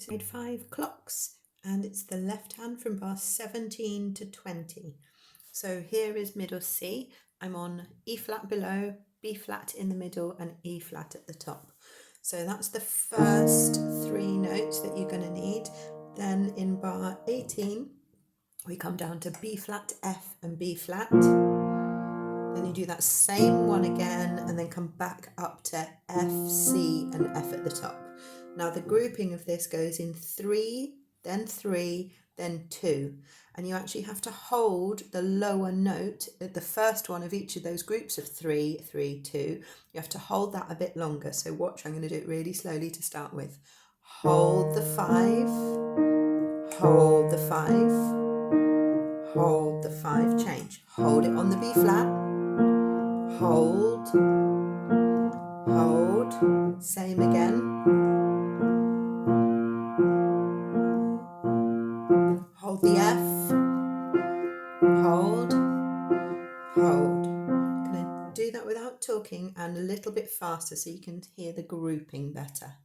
Grade 5 clocks, and it's the left hand from bar 17 to 20. So here is middle C. I'm on E flat below, B flat in the middle, and E flat at the top. So that's the first three notes that you're going to need. Then in bar 18, we come down to B flat, F, and B flat. Then you do that same one again, and then come back up to F, C, and F at the top. Now the grouping of this goes in 3, then 2, and you actually have to hold the lower note at the first one of each of those groups of 3, 3, 2. You have to hold that a bit longer. So watch, I'm going to do it really slowly to start with. Hold the 5, hold the 5, hold the 5, change. Hold it on the B flat, hold, hold, same again. Hold the F, hold, hold. I'm going to do that without talking and a little bit faster so you can hear the grouping better.